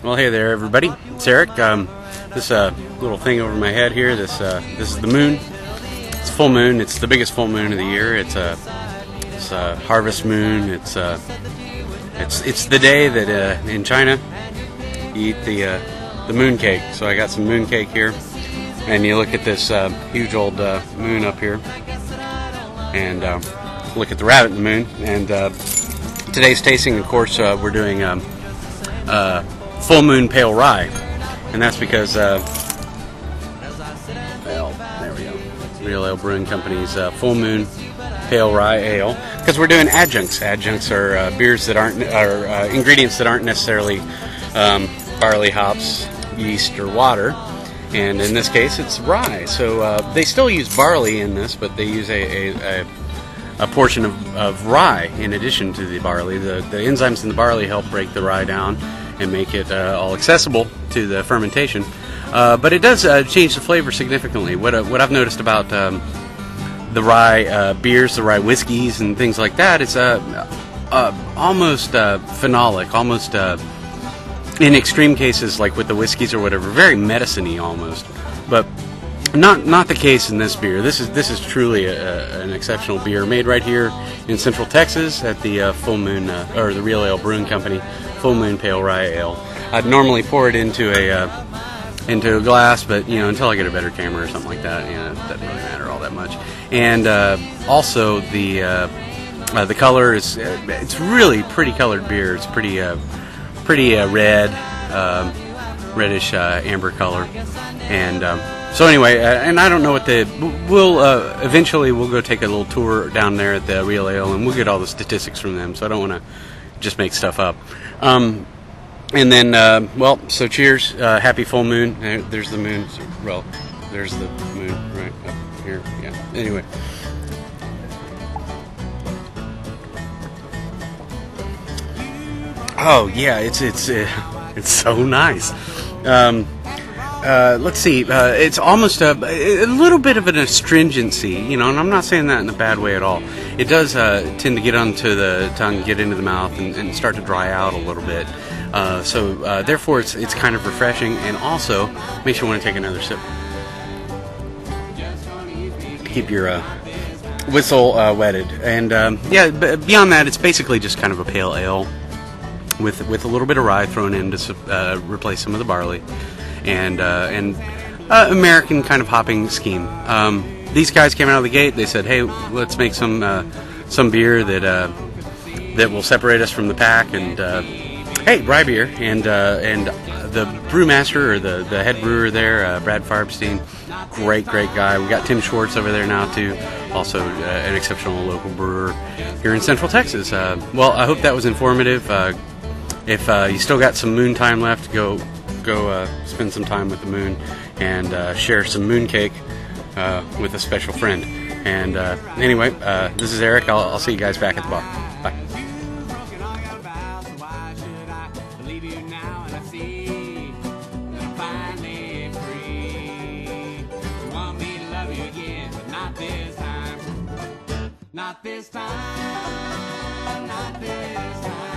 Well, hey there, everybody. It's Eric. This little thing over my head here. This is the moon. It's full moon. It's the biggest full moon of the year. It's a harvest moon. It's the day that in China you eat the moon cake. So I got some moon cake here, and you look at this huge old moon up here, and look at the rabbit in the moon. And today's tasting, of course, we're doing full Moon Pale Rye, and that's because well, there we go. Ale Brewing Company's Full Moon Pale Rye Ale, because we're doing adjuncts. Adjuncts are beers that aren't ingredients that aren't necessarily barley, hops, yeast, or water. And in this case, it's rye. So they still use barley in this, but they use a portion of rye in addition to the barley. The enzymes in the barley help break the rye down and make it all accessible to the fermentation. But it does change the flavor significantly. What I've noticed about the rye beers, the rye whiskeys, and things like that, it's almost phenolic, almost in extreme cases, like with the whiskeys or whatever, very medicine-y almost. But not the case in this beer. This is truly an exceptional beer made right here in Central Texas at the Full Moon or the Real Ale Brewing Company Full Moon Pale Rye Ale. I'd normally pour it into a glass, but until I get a better camera or something like that, it doesn't really matter all that much. And also the color is it's really pretty colored beer. It's pretty red, reddish amber color. And so anyway, and I don't know what we'll eventually we'll go take a little tour down there at the Real Ale, and we'll get all the statistics from them. So I don't want to just make stuff up. And then, well, so cheers, happy full moon. There's the moon. Well, there's the moon right up here. Yeah. Anyway. Oh yeah, it's so nice. Let's see. It's almost a little bit of an astringency, and I'm not saying that in a bad way at all. It does tend to get onto the tongue, get into the mouth, and start to dry out a little bit. So therefore, it's kind of refreshing, and also makes you want to take another sip. Keep your whistle wetted, and yeah. Beyond that, it's basically just kind of a pale ale with a little bit of rye thrown in to replace some of the barley. And American kind of hopping scheme. These guys came out of the gate. They said, "Hey, let's make some beer that will separate us from the pack." And hey, rye beer. And the brewmaster or the head brewer there, Brad Farbstein, great guy. We got Tim Schwartz over there now too, also an exceptional local brewer here in Central Texas. Well, I hope that was informative. If you still got some moon time left, go spend some time with the moon and share some moon cake with a special friend. And anyway, this is Eric. I'll see you guys back at the bar. Bye. Not this time, not this time.